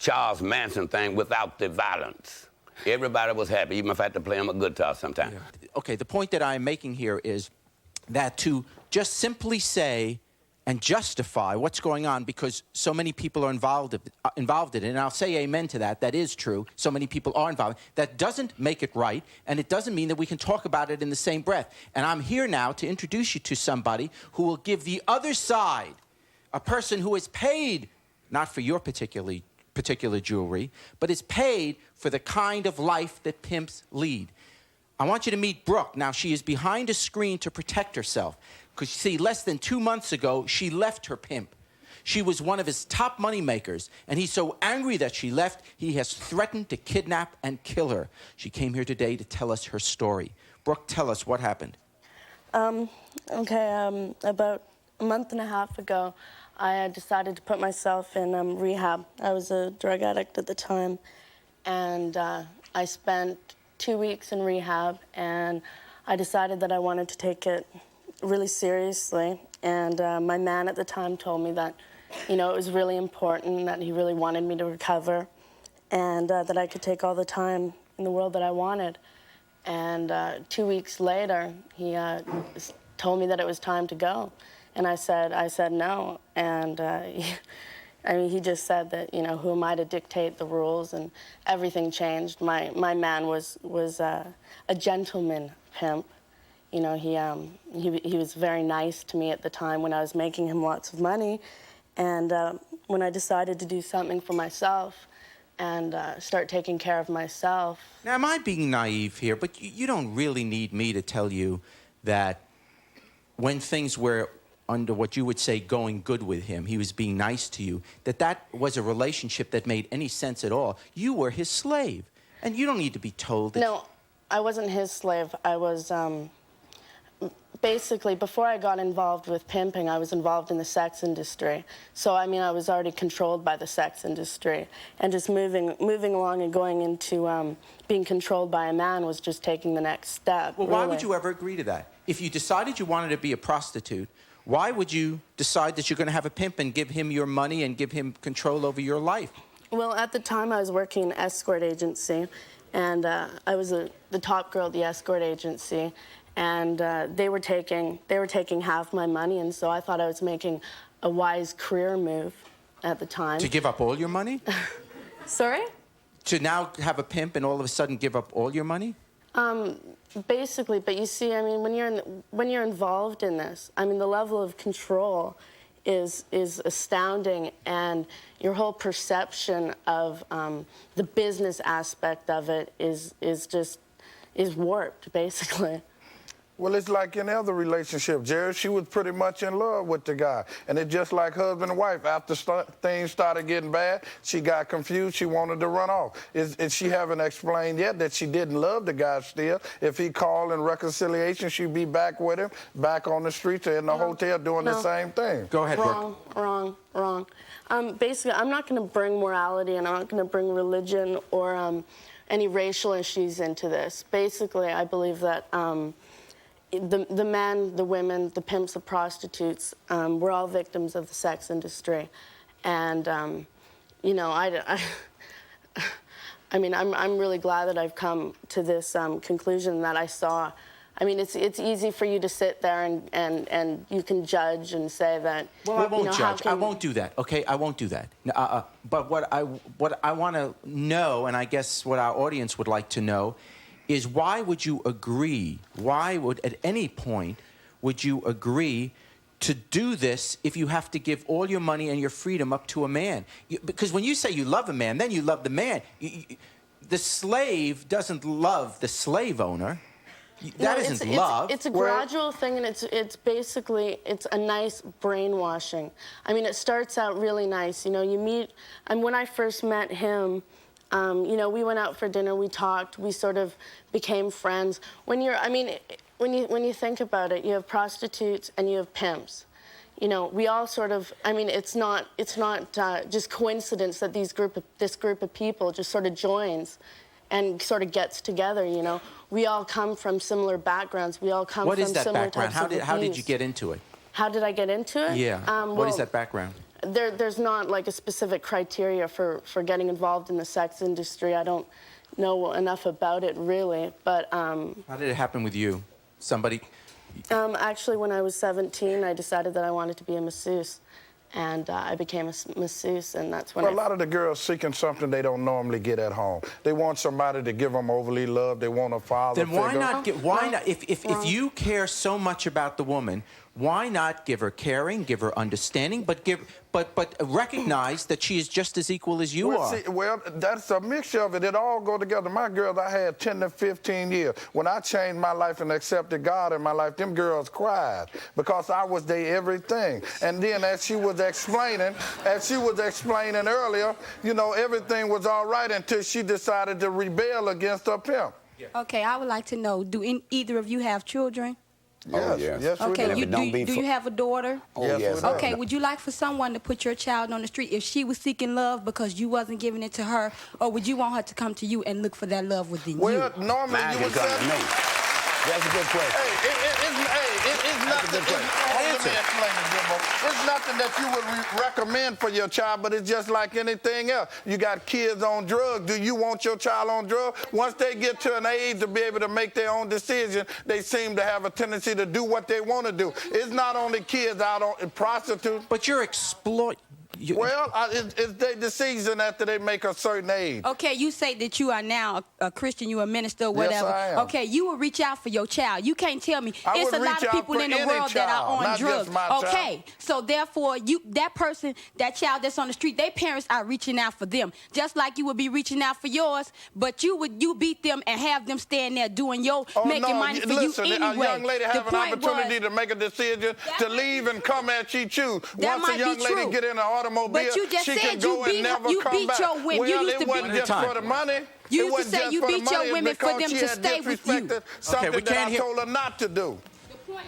Charles Manson thing without the violence. Everybody was happy, even if I had to play them a guitar sometimes. Yeah. Okay, the point that I'm making here is that to just simply say and justify what's going on because so many people are involved in it, and I'll say amen to that, that is true, so many people are involved, that doesn't make it right, and it doesn't mean that we can talk about it in the same breath. And I'm here now to introduce you to somebody who will give the other side, a person who is paid, not for your particular jewelry, but is paid for the kind of life that pimps lead. I want you to meet Brooke. Now, she is behind a screen to protect herself. Because, see, less than 2 months ago, she left her pimp. She was one of his top money makers, and he's so angry that she left, he has threatened to kidnap and kill her. She came here today to tell us her story. Brooke, tell us what happened. About a month and a half ago, I decided to put myself in rehab. I was a drug addict at the time, and I spent 2 weeks in rehab, and I decided that I wanted to take it really seriously. And my man at the time told me that, you know, it was really important, that he really wanted me to recover, and that I could take all the time in the world that I wanted. And 2 weeks later, he told me that it was time to go. And I said no. And he just said that, you know, who am I to dictate the rules? And everything changed. My man was a gentleman pimp. You know, he was very nice to me at the time when I was making him lots of money. And when I decided to do something for myself and start taking care of myself. Now, am I being naive here? But you don't really need me to tell you that when things were under what you would say going good with him, he was being nice to you, that was a relationship that made any sense at all. You were his slave, and you don't need to be told that... No, I wasn't his slave. I was, basically, before I got involved with pimping, I was involved in the sex industry. So, I mean, I was already controlled by the sex industry. And just moving along and going into being controlled by a man was just taking the next step. Well, why would you ever agree to that? If you decided you wanted to be a prostitute, why would you decide that you're going to have a pimp and give him your money and give him control over your life? Well, at the time, I was working in an escort agency, and I was the top girl at the escort agency, and they were taking half my money, and so I thought I was making a wise career move at the time. To give up all your money? Sorry? To now have a pimp and all of a sudden give up all your money? Basically, but you see, I mean, when you're involved in this, I mean, the level of control is astounding, and your whole perception of the business aspect of it is warped, basically. Well, it's like any other relationship, Jerry. She was pretty much in love with the guy. And it's just like husband and wife. After things started getting bad, she got confused. She wanted to run off. She haven't explained yet that she didn't love the guy still. If he called in reconciliation, she'd be back with him, back on the streets or in the hotel doing the same thing. Go ahead, Brooke. Wrong. Basically, I'm not going to bring morality and I'm not going to bring religion or any racial issues into this. Basically, I believe that the men, the women, the pimps, the prostitutes, we're all victims of the sex industry. And, you know, I mean, I'm really glad that I've come to this conclusion that I saw. I mean, it's easy for you to sit there and you can judge and say that... Well, I won't judge. I won't do that, okay? I won't do that. But what I want to know, and I guess what our audience would like to know, is why would you agree, at any point, would you agree to do this if you have to give all your money and your freedom up to a man? Because when you say you love a man, then you love the man. The slave doesn't love the slave owner. That isn't love. It's a gradual thing, and it's basically, it's a nice brainwashing. I mean, it starts out really nice. You know, you meet, and when I first met him, you know, we went out for dinner, we talked, we sort of became friends. When you think about it, you have prostitutes and you have pimps. You know, we all sort of, I mean, it's not just coincidence that this group of people just sort of joins and sort of gets together, you know. We all come from similar backgrounds. We all come from similar types of abuse. How did you get into it? How did I get into it? Yeah. What is that background? there's not like a specific criteria for getting involved in the sex industry. I don't know enough about it really, but How did it happen with you? Somebody? actually when I was 17, I decided that I wanted to be a masseuse. And I became a masseuse, and that's when Well, a lot of the girls seeking something they don't normally get at home. They want somebody to give them overly love. They want a father Then why figure. not why not if you care so much about the woman, why not give her caring, give her understanding, but recognize that she is just as equal as you are? See, well, that's a mixture of it. It all go together. My girls, I had 10 to 15 years. When I changed my life and accepted God in my life, them girls cried because I was their everything. And then as she was explaining earlier, you know, everything was all right until she decided to rebel against her pimp. Okay, I would like to know, do either of you have children? Oh, yes. Yes, we Okay, do. do you have a daughter? Oh, Yes, yes. we do. Okay, would you like for someone to put your child on the street if she was seeking love because you wasn't giving it to her, or would you want her to come to you and look for that love within Well, you? normally Mine you can would come say, to me. That's a good question. it's nothing. Let me explain it, Bilbo. It's nothing that you would recommend for your child, but it's just like anything else. You got kids on drugs. Do you want your child on drugs? Once they get to an age to be able to make their own decision, they seem to have a tendency to do what they want to do. It's not only kids out on prostitutes. But you're Well, it's their decision after they make a certain age. Okay, you say that you are now a Christian, you a minister, or Yes, whatever. I am. Okay, you will reach out for your child. You can't tell me. I It's would a lot reach of out people for in the any world that are child, on not drugs. just my child. Okay, so therefore, that person, that child that's on the street, their parents are reaching out for them, just like you would be reaching out for yours. But you beat them and have them stand there doing making money for listen, you anyway. a young lady have an opportunity to make a decision to might leave and come as she choose. That Once a might be young lady true. get in an automobile, But you just she said can go you and beat never you come beat back. your women. Well, You used it to wasn't beat- just for the money. You It used to wasn't say just you for the beat your money. women It's for because them she to had stay with you. disrespected something we that can't I hear- told her not to do.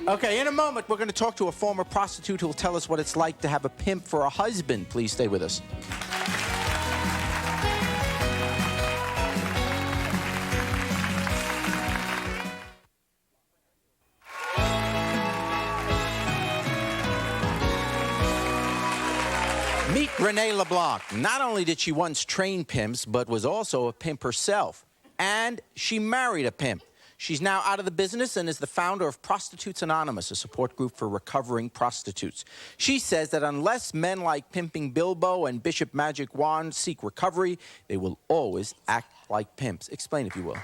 Okay, in a moment, we're going to talk to a former prostitute who will tell us what it's like to have a pimp for a husband. Please stay with us. Meet Renee LeBlanc. Not only did she once train pimps, but was also a pimp herself. And she married a pimp. She's now out of the business and is the founder of Prostitutes Anonymous, a support group for recovering prostitutes. She says that unless men like pimping Bilbo and Bishop Magic Wand seek recovery, they will always act like pimps. Explain, if you will.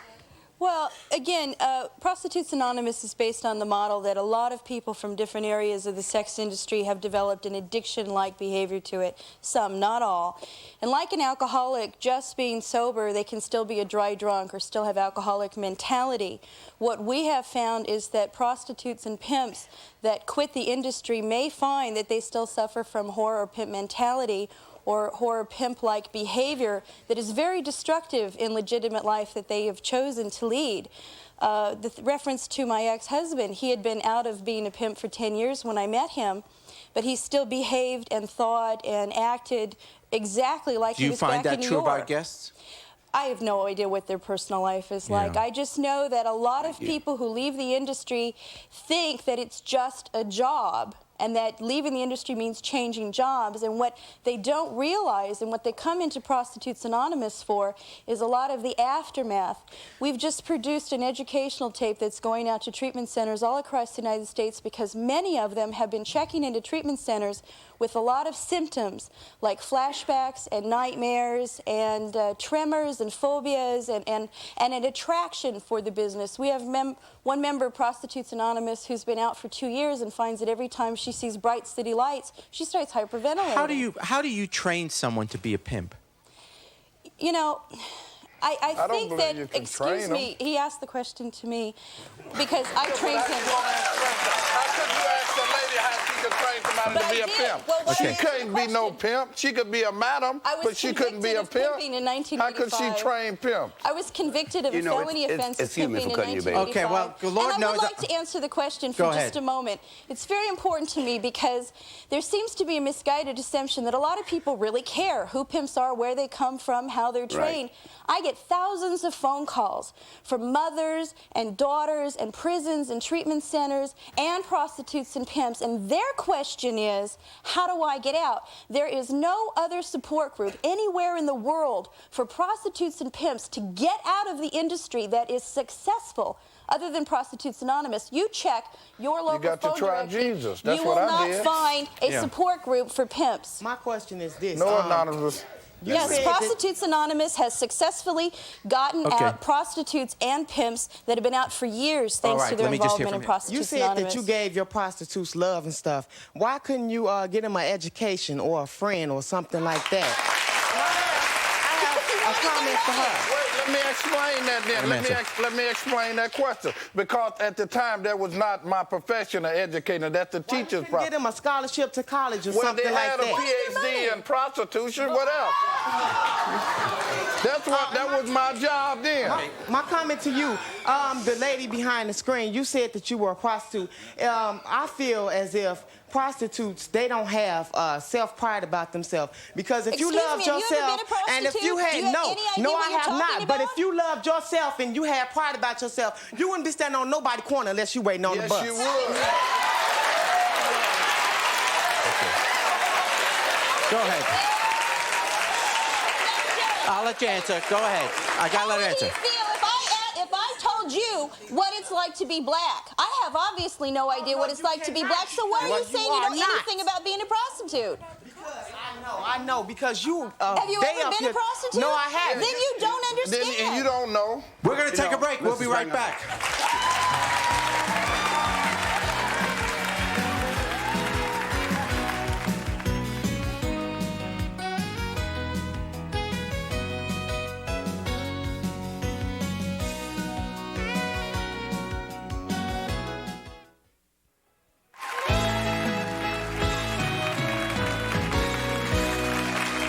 Well, again, Prostitutes Anonymous is based on the model that a lot of people from different areas of the sex industry have developed an addiction-like behavior to it. Some, not all. And like an alcoholic, just being sober, they can still be a dry drunk or still have alcoholic mentality. What we have found is that prostitutes and pimps that quit the industry may find that they still suffer from whore or pimp mentality or whore pimp-like behavior that is very destructive in legitimate life that they have chosen to lead. The reference to my ex-husband, he had been out of being a pimp for 10 years when I met him, but he still behaved and thought and acted exactly like he was back in New York. Do you find that true of our guests? I have no idea what their personal life is like. I just know that a lot of people who leave the industry think that it's just a job and that leaving the industry means changing jobs. And what they don't realize and what they come into Prostitutes Anonymous for is a lot of the aftermath. We've just produced an educational tape that's going out to treatment centers all across the United States because many of them have been checking into treatment centers with a lot of symptoms like flashbacks and nightmares and tremors and phobias and an attraction for the business. We have one member of Prostitutes Anonymous who's been out for 2 years and finds that every time she sees bright city lights, she starts hyperventilating. How do you train someone to be a pimp? You know, I don't think believe you that, can excuse train me, he asked the question to me because I trained him. How could you ask a lady how she could train somebody But to be I a did. pimp? Well, what She I answered couldn't the be no question. pimp. She could be a madam, I was but she couldn't be a convicted of pimp. pimping in How could she 1985. train pimp? I was convicted of a felony offense of excuse me pimping for in cutting you, baby. 1985. Okay, well, Lord and I would knows like to answer the question for Go just ahead. a moment. It's very important to me because there seems to be a misguided assumption that a lot of people really care who pimps are, where they come from, how they're trained. I get get thousands of phone calls from mothers and daughters and prisons and treatment centers and prostitutes and pimps, and their question is, how do I get out? There is no other support group anywhere in the world for prostitutes and pimps to get out of the industry that is successful other than Prostitutes Anonymous. You check your local got to phone try directory, Jesus. That's you what will I not did. find a support group for pimps. My question is this. No Anonymous. Yes, Prostitutes Anonymous has successfully gotten Okay. out prostitutes and pimps that have been out for years thanks right, to their let me just hear involvement in from him. Prostitutes You said Anonymous. that you gave your prostitutes love and stuff. Why couldn't you get them an education or a friend or something like that? I have a comment for her. Wait, let me explain that then. Let me explain that question. Because at the time, that was not my profession of educating. That's the teacher's Get problem. them a scholarship to college or Well, something they like had a that. PhD in prostitution. What else? That was my job then. My comment to you, the lady behind the screen, you said that you were a prostitute. I feel as if prostitutes, they don't have self-pride about themselves. Because if you Excuse loved me, have you ever yourself, been a and if you prostitute? had, Do you have any idea no, what I you're have talking not. But about? if you loved yourself and you had pride about yourself, you wouldn't be standing on nobody's corner unless you waiting on the Yes, bus. you would. Go ahead. I'll let you answer. Go ahead. I gotta let her How would answer. you feel if I told you what it's like to be black? I have obviously no idea what it's like to be black, so why are you saying you know anything about being a prostitute? I know, because you... Have you ever been a prostitute? No, I haven't. Then you don't understand. And you don't know. We're gonna take a break. We'll be right back.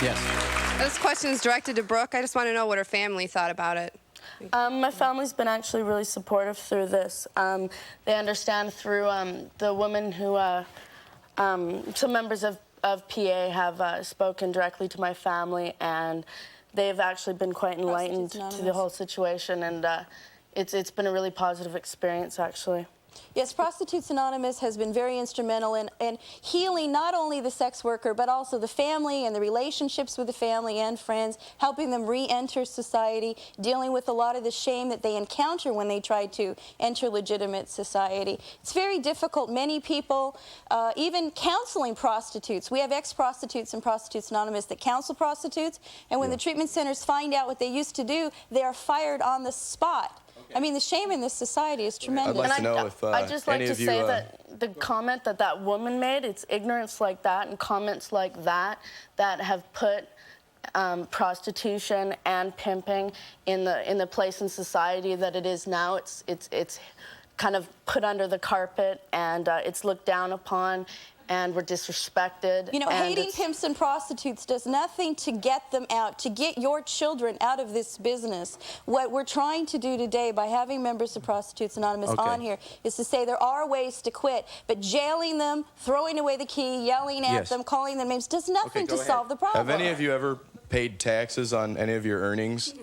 Yes. This question is directed to Brooke. I just want to know what her family thought about it. My family's been actually really supportive through this. They understand through the women who, some members of PA have spoken directly to my family, and they've actually been quite enlightened to the whole situation, and it's been a really positive experience, actually. Yes, Prostitutes Anonymous has been very instrumental in healing not only the sex worker, but also the family and the relationships with the family and friends, helping them re-enter society, dealing with a lot of the shame that they encounter when they try to enter legitimate society. It's very difficult. Many people, even counseling prostitutes, we have ex-prostitutes and Prostitutes Anonymous that counsel prostitutes, and when the treatment centers find out what they used to do, they are fired on the spot. I mean, the shame in this society is tremendous. I'd like to know if I'd just like any to of you, say that the comment that woman made, it's ignorance like that and comments like that that have put prostitution and pimping in the place in society that it is now. It's kind of put under the carpet, and it's looked down upon, and we're disrespected. You know, and hating pimps and prostitutes does nothing to get them out, to get your children out of this business. What we're trying to do today by having members of Prostitutes Anonymous on here is to say there are ways to quit, but jailing them, throwing away the key, yelling at them, calling them names, does nothing to solve the problem. Have any of you ever paid taxes on any of your earnings?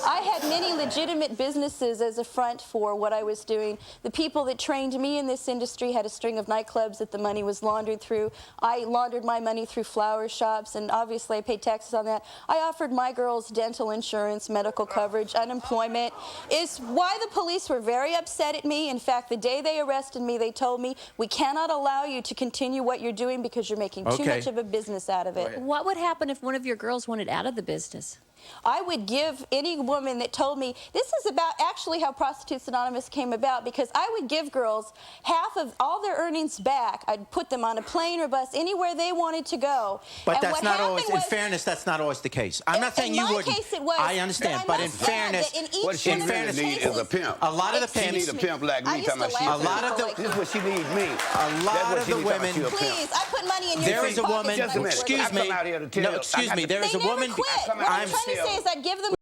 I had many legitimate businesses as a front for what I was doing. The people that trained me in this industry had a string of nightclubs that the money was laundered through. I laundered my money through flower shops, and obviously I paid taxes on that. I offered my girls dental insurance, medical coverage, unemployment. It's why the police were very upset at me. In fact, the day they arrested me, they told me, we cannot allow you to continue what you're doing because you're making too much of a business out of it. What would happen if one of your girls wanted out of the business? I would give any woman that told me, this is about actually how Prostitutes Anonymous came about, because I would give girls half of all their earnings back. I'd put them on a plane or bus anywhere they wanted to go. But and that's not always, in fairness, that's not always the case. I'm not saying you wouldn't. In my case it was. I understand, but in fairness, What she really need is a pimp. a lot of the She pimps, need a pimp like me. Talking about a lot of the, this is what she needs me. a lot of the women. Please, I put money in your There is a woman. Just a minute. Excuse I come me. out here to tell No, you, excuse me. There is They a never woman. quit. What I'm trying to say is I'd give them